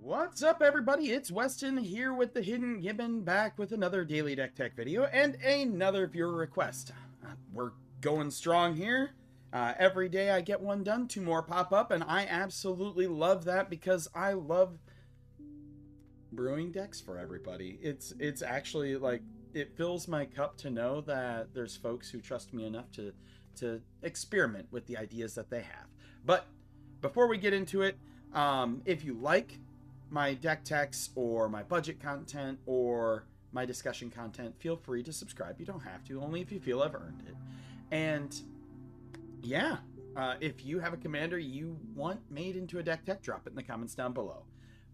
What's up, everybody? It's Weston here with the Hidden Gibbon, back with another Daily Deck Tech video and another viewer request. We're going strong here. Every day I get one done, 2 more pop up, and I absolutely love that because I love brewing decks for everybody. It's actually like, it fills my cup to know that there's folks who trust me enough to experiment with the ideas that they have. But before we get into it, if you like my deck techs or my budget content or my discussion content, feel free to subscribe. You don't have to, only if you feel I've earned it. And yeah, if you have a commander you want made into a deck tech, drop it in the comments down below.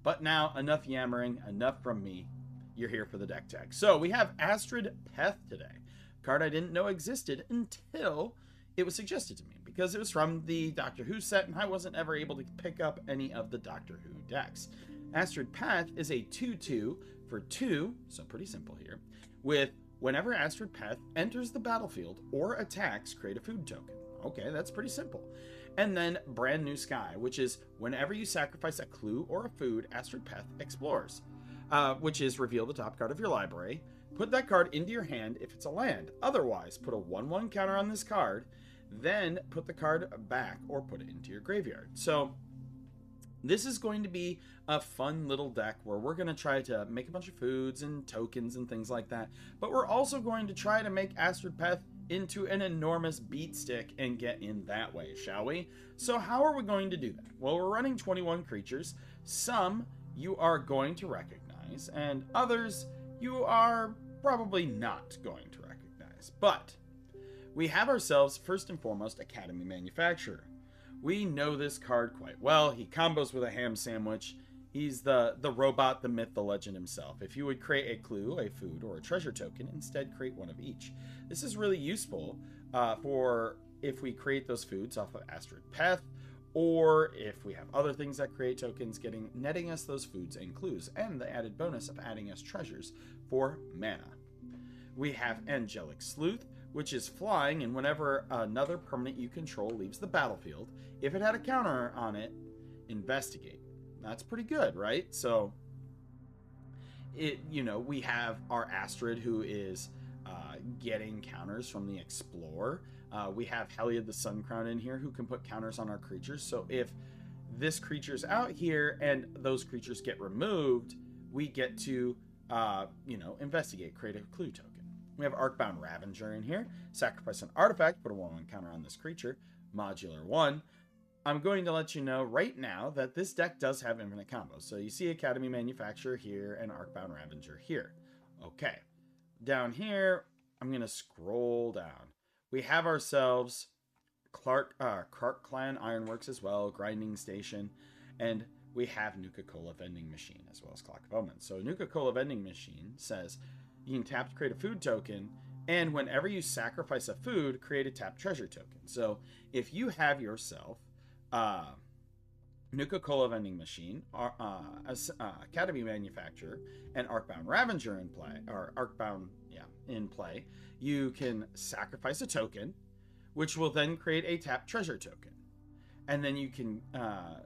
But now, enough yammering, enough from me. You're here for the deck tech. So we have Astrid Peth today, a card I didn't know existed until it was suggested to me, because it was from the Doctor Who set and I wasn't ever able to pick up any of the Doctor Who decks. Astrid Peth is a 2/2 for 2, so pretty simple here, with whenever Astrid Peth enters the battlefield or attacks, create a food token. Okay, that's pretty simple. And then Brand New Sky, which is whenever you sacrifice a clue or a food, Astrid Peth explores, which is reveal the top card of your library, put that card into your hand if it's a land. Otherwise, put a 1/1 counter on this card, then put the card back or put it into your graveyard. So this is going to be a fun little deck where we're going to try to make a bunch of foods and tokens and things like that. But we're also going to try to make Astrid Peth into an enormous beat stick and get in that way, shall we? So how are we going to do that? Well, we're running 21 creatures. Some you are going to recognize, and others you are probably not going to recognize. But we have ourselves, first and foremost, Academy Manufacturer. We know this card quite well. He combos with a ham sandwich. He's the robot, the myth, the legend himself. If you would create a clue, a food, or a treasure token, instead create one of each. This is really useful for if we create those foods off of Astrid Peth, or if we have other things that create tokens, netting us those foods and clues, and the added bonus of adding us treasures for mana. We have Angelic Sleuth, which is flying, and whenever another permanent you control leaves the battlefield, if it had a counter on it, investigate. That's pretty good, right? So we have our Astrid, who is getting counters from the Explorer. We have Heliod the Sun Crown in here, who can put counters on our creatures. So if this creature's out here and those creatures get removed, we get to investigate, create a clue token. We have Arcbound Ravager in here. Sacrifice an artifact, put a 1/1 counter on this creature. Modular 1. I'm going to let you know right now that this deck does have infinite combos. So you see Academy Manufacturer here and Arcbound Ravager here. Okay. Down here, I'm going to scroll down. We have ourselves Clark Clan Ironworks as well, Grinding Station, and we have Nuka-Cola Vending Machine as well as Clock of Omens. So Nuka-Cola Vending Machine says you can tap to create a food token, and whenever you sacrifice a food, create a tap treasure token. So if you have yourself Nuka-Cola Vending Machine, Academy Manufacturer, and Arcbound Ravager in play, you can sacrifice a token, which will then create a tap treasure token, and then you can,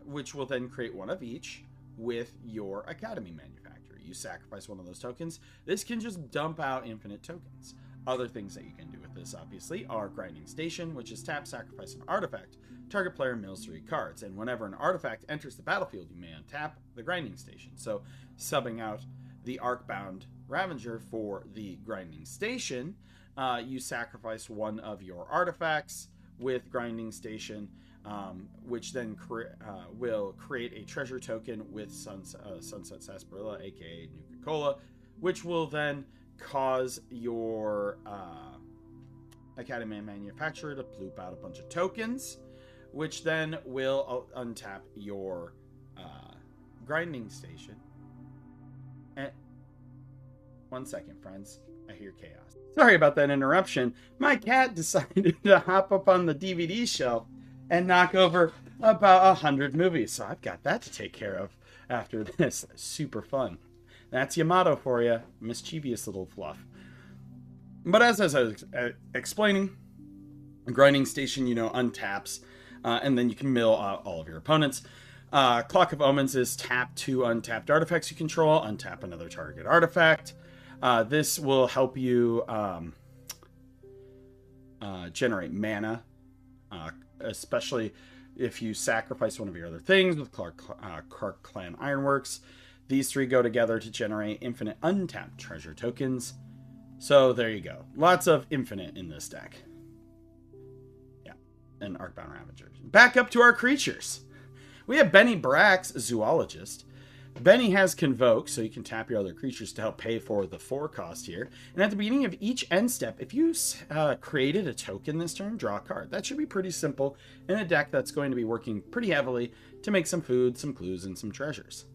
which will then create one of each with your Academy Manufacturer. You sacrifice one of those tokens. This can just dump out infinite tokens. Other things that you can do with this, obviously, are Grinding Station, which is tap, sacrifice an artifact. Target player mills 3 cards, and whenever an artifact enters the battlefield, you may untap the Grinding Station. So, subbing out the Arcbound Ravager for the Grinding Station, you sacrifice one of your artifacts with Grinding Station, which then will create a treasure token with Sunset Sarsaparilla, aka Nuka-Cola, which will then cause your Academy Manufacturer to bloop out a bunch of tokens, which then will untap your Grinding Station. And one second, friends, I hear chaos. Sorry about that interruption. My cat decided to hop up on the DVD shelf and knock over about 100 movies, so I've got that to take care of after this. Super fun. That's Yamato for you. Mischievous little fluff. But as I was explaining, Grinding Station, untaps, and then you can mill all of your opponents. Clock of Omens is tap 2 untapped artifacts you control, untap another target artifact. This will help you generate mana, especially if you sacrifice one of your other things with Clark Clan Ironworks. These 3 go together to generate infinite untapped treasure tokens. So there you go. Lots of infinite in this deck. Yeah, and Arcbound Ravager. Back up to our creatures. We have Benny Brack's Zoologist. Benny has Convoke, so you can tap your other creatures to help pay for the 4 cost here. And at the beginning of each end step, if you created a token this turn, draw a card. That should be pretty simple in a deck that's going to be working pretty heavily to make some food, some clues, and some treasures.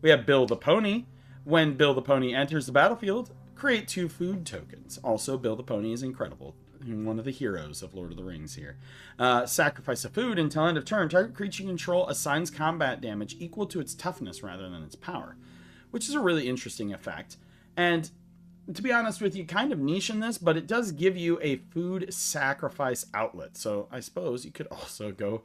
We have Bill the Pony. When Bill the Pony enters the battlefield, create 2 food tokens. Also, Bill the Pony is incredible. One of the heroes of Lord of the Rings here. Sacrifice a food until end of turn. Target creature you control assigns combat damage equal to its toughness rather than its power, which is a really interesting effect. And to be honest with you, kind of niche in this, but it does give you a food sacrifice outlet. So I suppose you could also go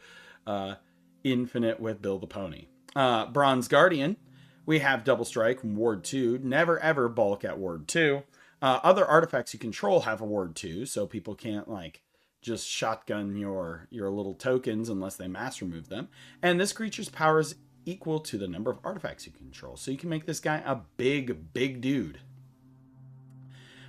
infinite with Bill the Pony. Bronze Guardian. We have Double Strike, Ward 2. Never ever bulk at Ward 2. Other artifacts you control have a Ward 2, so people can't, like, just shotgun your little tokens unless they mass remove them. And this creature's power is equal to the number of artifacts you control, so you can make this guy a big, big dude.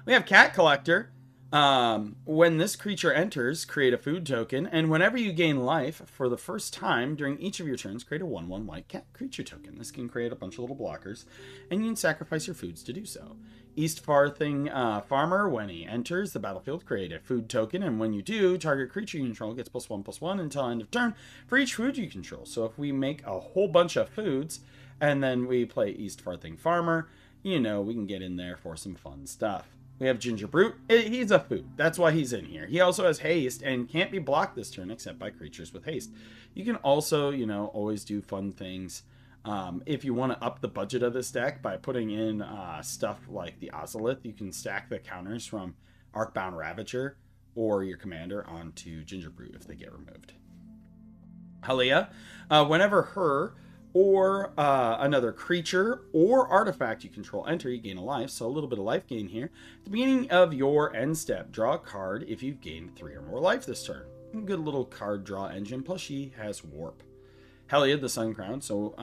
We have Cat Collector. When this creature enters, create a food token, and whenever you gain life for the first time during each of your turns, create a 1/1 white cat creature token. This can create a bunch of little blockers, and you can sacrifice your foods to do so. East Farthing Farmer, when he enters the battlefield, create a food token, and when you do, target creature you control gets +1/+1 until end of turn for each food you control. So if we make a whole bunch of foods, and then we play East Farthing Farmer, you know, we can get in there for some fun stuff. We have Ginger Brute. He's a food. That's why he's in here. He also has haste and can't be blocked this turn except by creatures with haste. You can also, you know, always do fun things. If you want to up the budget of this deck by putting in stuff like the Ozolith, you can stack the counters from Arcbound Ravager or your commander onto Ginger Brute if they get removed. Halia. Whenever her or another creature or artifact you control enter, you gain a life, so a little bit of life gain here. At the beginning of your end step, draw a card if you've gained 3 or more life this turn. Good little card draw engine, plus she has Warp. Heliod, the Sun Crown, so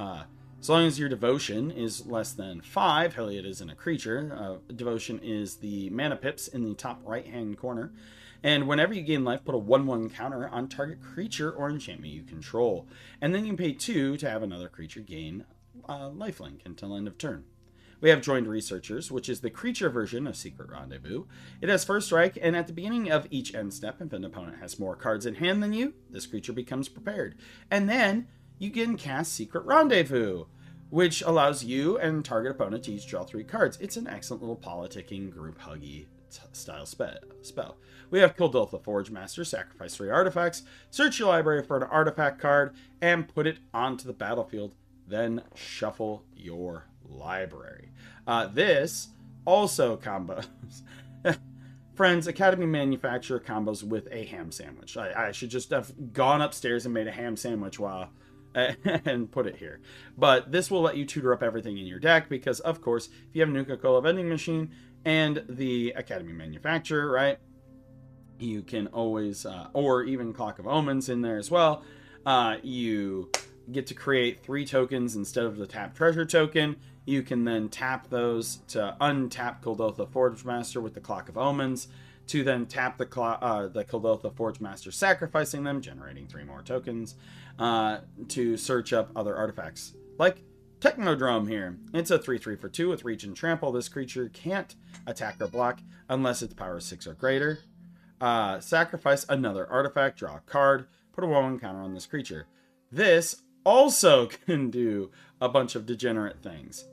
as long as your devotion is less than 5, Heliod isn't a creature. Devotion is the mana pips in the top right-hand corner. And whenever you gain life, put a 1/1 counter on target creature or enchantment you control. And then you can pay 2 to have another creature gain lifelink until end of turn. We have Joined Researchers, which is the creature version of Secret Rendezvous. It has first strike, and at the beginning of each end step, if an opponent has more cards in hand than you, this creature becomes prepared. And then you can cast Secret Rendezvous, which allows you and target opponent to each draw 3 cards. It's an excellent little politicking, group huggy style spell. We have Kuldulth the Forge Master. Sacrifice 3 artifacts, search your library for an artifact card, and put it onto the battlefield. Then shuffle your library. This also combos Friends Academy Manufacturer combos with a ham sandwich. I should just have gone upstairs and made a ham sandwich while and put it here. But this will let you tutor up everything in your deck because, of course, if you have Nuka-Cola Vending Machine and the Academy Manufacturer, right, you can always, or even Clock of Omens in there as well, you get to create 3 tokens instead of the tap treasure token. You can then tap those to untap Kuldulth the Forge Master with the Clock of Omens, to then tap the Kuldulth the Forge Master, sacrificing them, generating 3 more tokens, to search up other artifacts. Like Technodrome here. It's a 3/3 for 2 with Reach and Trample. This creature can't attack or block unless its power is 6 or greater. Sacrifice another artifact, draw a card, put a 1/1 counter on this creature. This also can do a bunch of degenerate things.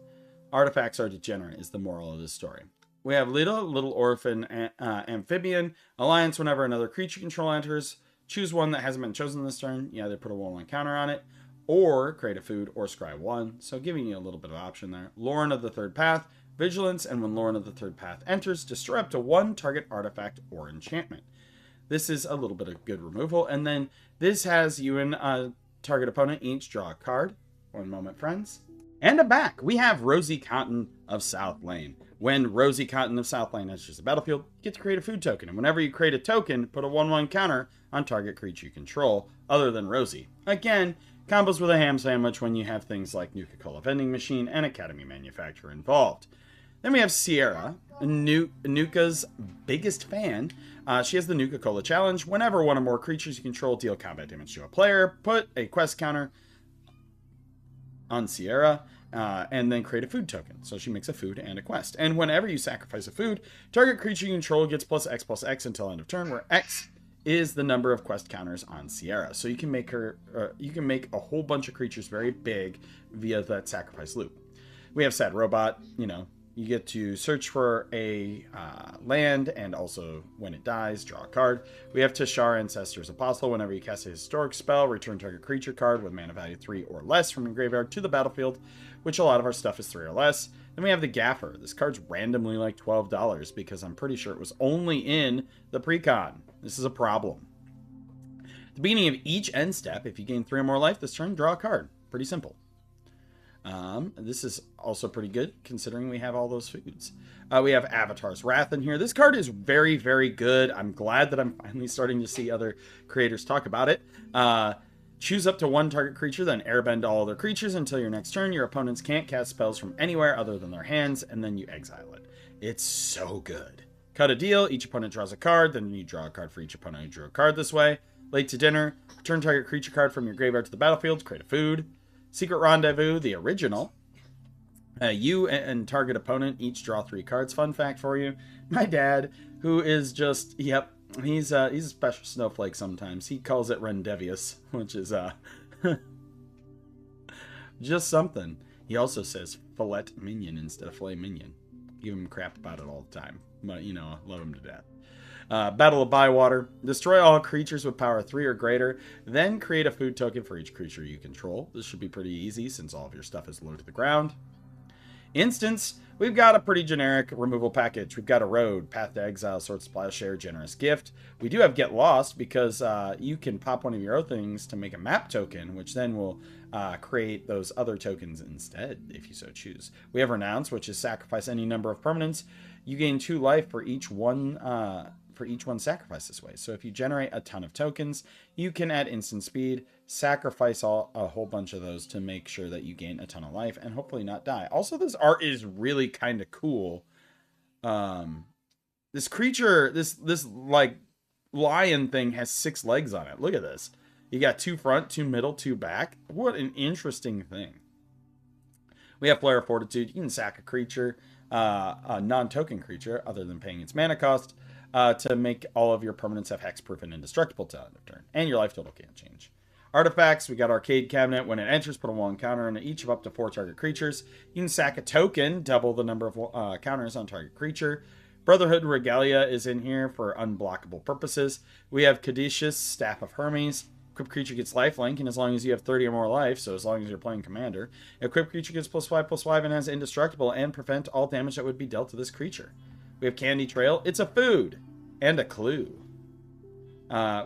Artifacts are degenerate is the moral of this story. We have Little Orphan Amphibian. Alliance, whenever another creature control enters, choose one that hasn't been chosen this turn. You either put a 1/1 counter on it, or create a food, or scry 1. So giving you a little bit of option there. Lauren of the Third Path. Vigilance, and when Lauren of the Third Path enters, destroy up to 1 target artifact or enchantment. This is a little bit of good removal. And then this has you and target opponent each draw a card. One moment, friends. And I'm back. We have Rosie Cotton of South Lane. When Rosie Cotton of South Lane enters the battlefield, you get to create a food token. And whenever you create a token, put a 1/1 counter on target creature you control, other than Rosie. Again, combos with a ham sandwich when you have things like Nuka-Cola Vending Machine and Academy Manufacturer involved. Then we have Sierra, Nuka's biggest fan. She has the Nuka-Cola Challenge. Whenever one or more creatures you control deal combat damage to a player, put a quest counter on Sierra, and then create a food token. So she makes a food and a quest. And whenever you sacrifice a food, target creature you control gets +X until end of turn, where X is the number of quest counters on Sierra. So you can make her, you can make a whole bunch of creatures very big via that sacrifice loop. We have Sad Robot. You know, you get to search for a land, and also when it dies, draw a card. We have Tashar, Ancestor's Apostle. Whenever you cast a historic spell, return target creature card with mana value 3 or less from your graveyard to the battlefield, which a lot of our stuff is 3 or less. Then we have the Gaffer. This card's randomly like $12 because I'm pretty sure it was only in the precon. This is a problem. At the beginning of each end step, if you gain 3 or more life this turn, draw a card. Pretty simple. This is also pretty good considering we have all those foods. We have Avatar's Wrath in here. This card is very, very good. I'm glad that I'm finally starting to see other creators talk about it. Choose up to 1 target creature, then airbend all other creatures until your next turn. Your opponents can't cast spells from anywhere other than their hands, and then you exile it. It's so good. Cut a deal. Each opponent draws a card, then you draw a card for each opponent who drew a card this way. Late to dinner. Return target creature card from your graveyard to the battlefield to create a food. Secret Rendezvous, the original. You and target opponent each draw 3 cards. Fun fact for you. My dad, who is just, yep, he's a special snowflake sometimes. He calls it Rendevious, which is just something. He also says fillet minion instead of filet mignon. Give him crap about it all the time. But, you know, I love him to death. Battle of Bywater. Destroy all creatures with power 3 or greater. Then create a food token for each creature you control. This should be pretty easy since all of your stuff is low to the ground. Instance. We've got a pretty generic removal package. We've got a Road, Path to Exile, Sword Plowshare, Generous Gift. We do have Get Lost because you can pop one of your other things to make a map token, which then will create those other tokens instead, if you so choose. We have Renounce, which is sacrifice any number of permanents. You gain 2 life for each one sacrificed this way. So if you generate a ton of tokens, you can add instant speed, sacrifice a whole bunch of those to make sure that you gain a ton of life and hopefully not die. Also, this art is really kind of cool. This creature, this like lion thing has 6 legs on it. Look at this. You got 2 front, 2 middle, 2 back. What an interesting thing. We have Flare of Fortitude. You can sack a creature, a non-token creature, other than paying its mana cost, to make all of your permanents have hexproof and indestructible till end of turn. And your life total can't change. Artifacts, we got Arcade Cabinet. When it enters, put a 1 counter on each of up to 4 target creatures. You can sack a token, double the number of counters on target creature. Brotherhood Regalia is in here for unblockable purposes. We have Caduceus, Staff of Hermes. Equipped creature gets lifelink, and as long as you have 30 or more life, so as long as you're playing Commander, equipped creature gets +5/+5 and has indestructible and prevent all damage that would be dealt to this creature. We have Candy Trail. It's a food and a clue.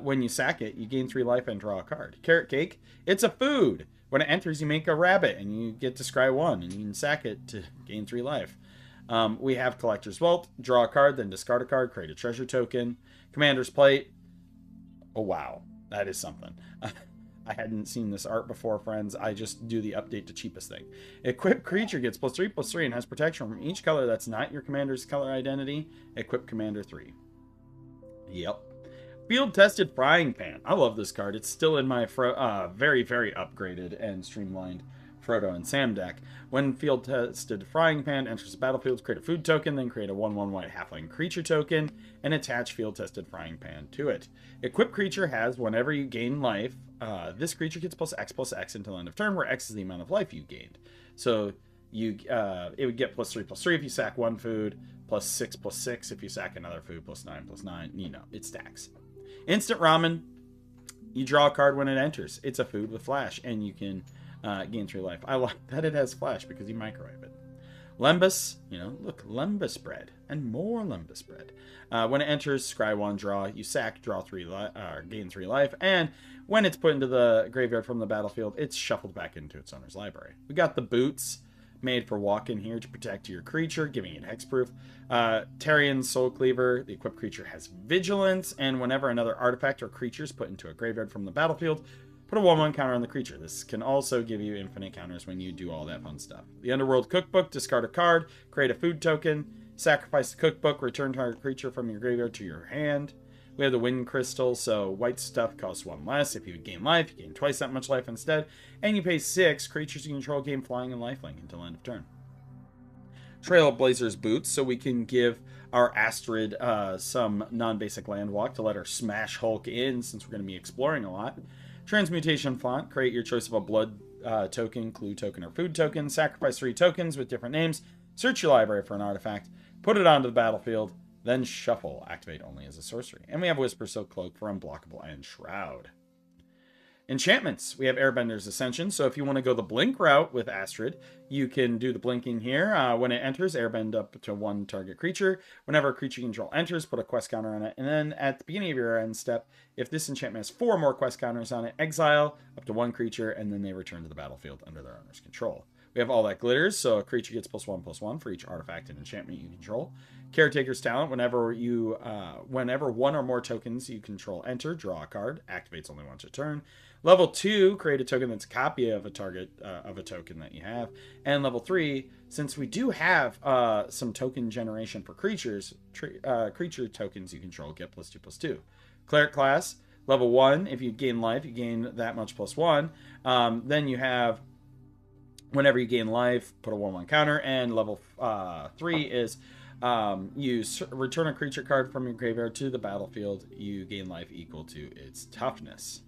When you sack it, you gain 3 life and draw a card. Carrot Cake. It's a food. When it enters, you make a rabbit, and you get to scry 1, and you can sack it to gain 3 life. We have Collector's Vault. Draw a card, then discard a card, create a treasure token. Commander's Plate. Oh, wow. That is something. I hadn't seen this art before, friends. I just do the update to cheapest thing. Equipped creature gets +3/+3 and has protection from each color that's not your commander's color identity. Equip Commander 3. Yep. Field-tested Frying Pan. I love this card. It's still in my very, very upgraded and streamlined Frodo and Sam deck. When Field-tested Frying Pan enters the battlefield, create a food token, then create a 1/1 white halfling creature token, and attach Field-tested Frying Pan to it. Equipped creature has, whenever you gain life, this creature gets +X until end of turn, where X is the amount of life you gained. So you it would get +3/+3 if you sack 1 food, +6/+6 if you sack another food, +9/+9. You know, it stacks. Instant Ramen. You draw a card when it enters. It's a food with flash, and you can gain 3 life. I like that it has flash because you microwave it. Lembas, look, Lembas bread and more Lembas bread. When it enters, scry 1, draw. You sack, draw 3, gain 3 life. And when it's put into the graveyard from the battlefield, it's shuffled back into its owner's library. We got the boots made for walk-in here to protect your creature, giving it hexproof. Tarian Soul Cleaver, the equipped creature has vigilance, and whenever another artifact or creature is put into a graveyard from the battlefield, put a 1/1 counter on the creature. This can also give you infinite counters when you do all that fun stuff. The Underworld Cookbook, discard a card, create a food token, sacrifice the cookbook, return target creature from your graveyard to your hand. We have the Wind Crystal, so white stuff costs 1 less. If you gain life, you gain twice that much life instead. And you pay 6, creatures you control gain flying and lifelink until end of turn. Trailblazer's Boots, so we can give our Astrid some non-basic land walk to let her smash Hulk in, since we're going to be exploring a lot. Transmutation Font, create your choice of a blood token, clue token, or food token. Sacrifice 3 tokens with different names. Search your library for an artifact. Put it onto the battlefield. Then shuffle. Activate only as a sorcery. And we have Whisper Silk Cloak for Unblockable and Shroud. Enchantments. We have Airbender's Ascension. So if you want to go the blink route with Astrid, you can do the blinking here. When it enters, airbend up to 1 target creature. Whenever a creature you control enters, put a quest counter on it. And then at the beginning of your end step, if this enchantment has 4 more quest counters on it, exile up to 1 creature, and then they return to the battlefield under their owner's control. We have All That Glitters, so a creature gets +1/+1 for each artifact and enchantment you control. Caretaker's Talent, whenever 1 or more tokens you control enter, draw a card, activates only once a turn. Level 2, create a token that's a copy of a target of a token that you have. And level 3, since we do have some token generation for creatures, creature tokens you control get +2/+2. Cleric class, level 1, if you gain life, you gain that much +1. Then you have, whenever you gain life, put a 1/1 counter. And level 3 is you return a creature card from your graveyard to the battlefield. You gain life equal to its toughness.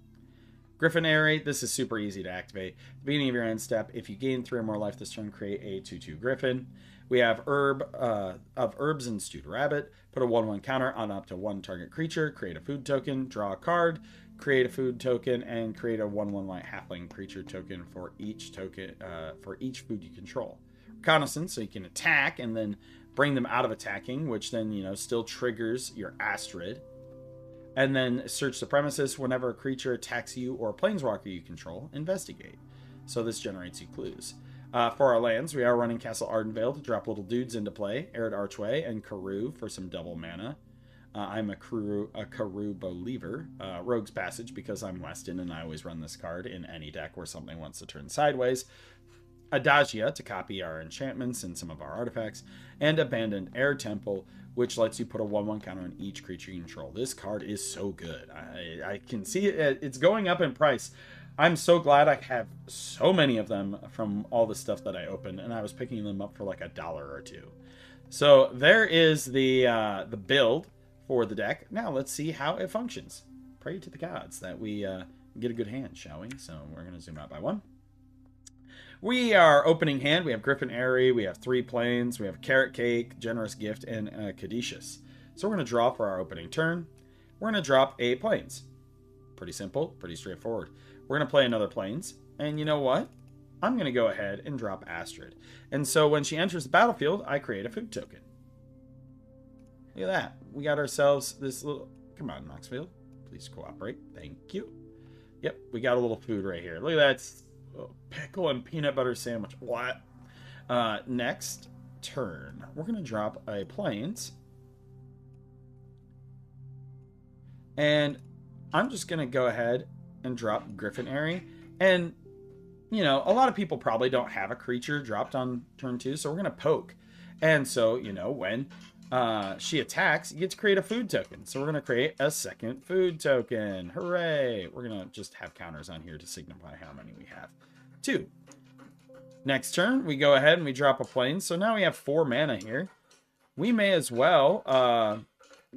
Griffinary, this is super easy to activate. At the beginning of your end step, if you gain 3 or more life this turn, create a 2/2 Griffin. We have Herbs and Stewed Rabbit. Put a 1/1 counter on up to 1 target creature. Create a food token. Draw a card. Create a food token and create a 1/1 white halfling creature token for each food you control. Reconnaissance, so you can attack and then bring them out of attacking, which then still triggers your Astrid. And then search the premises. Whenever a creature attacks you or a planeswalker you control, investigate. So this generates you clues. For our lands, we are running Castle Ardenvale to drop little dudes into play, Arid Archway, and Karoo for some double mana. I'm a Karoo believer. Rogue's Passage, because I'm Weston and I always run this card in any deck where something wants to turn sideways. Adagia, to copy our enchantments and some of our artifacts. And Abandoned Air Temple, which lets you put a 1/1 counter on each creature you control. This card is so good. I can see it's going up in price. I'm so glad I have so many of them from all the stuff that I opened, and I was picking them up for like $1 or $2. So there is the build for the deck. Now let's see how it functions. Pray to the gods that we get a good hand, shall we? So we're going to zoom out by 1. We are opening hand. We have Griffin Airy, we have 3 planes, we have Carrot Cake, Generous Gift, and Caduceus. So we're going to draw for our opening turn. We're going to drop a planes. Pretty simple, pretty straightforward. We're going to play another planes, and you know what? I'm going to go ahead and drop Astrid. And so when she enters the battlefield, I create a food token. Look at that. We got ourselves this little... Come on, Moxfield. Please cooperate. Thank you. Yep, we got a little food right here. Look at that. Pickle and peanut butter sandwich. What? Next turn, we're going to drop a plains. And I'm just going to go ahead and drop Griffin Airy. And, a lot of people probably don't have a creature dropped on turn 2, so we're going to poke. And so, when she attacks, you get to create a food token. So we're going to create a second food token. Hooray! We're going to just have counters on here to signify how many we have. 2. Next turn, we go ahead and we drop a plane. So now we have 4 mana here. We may as well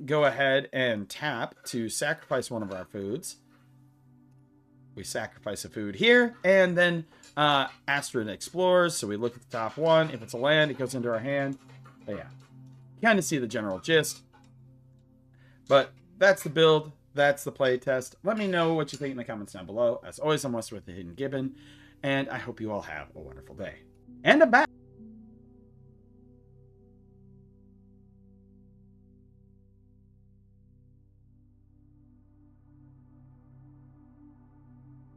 go ahead and tap to sacrifice one of our foods. We sacrifice a food here, and then Astrid explores. So we look at the top one. If it's a land, it goes into our hand. But yeah, you kind of see the general gist. But that's the build. That's the play test. Let me know what you think in the comments down below. As always, I'm Wes with the Hidden Gibbon, and I hope you all have a wonderful day. And I'm back.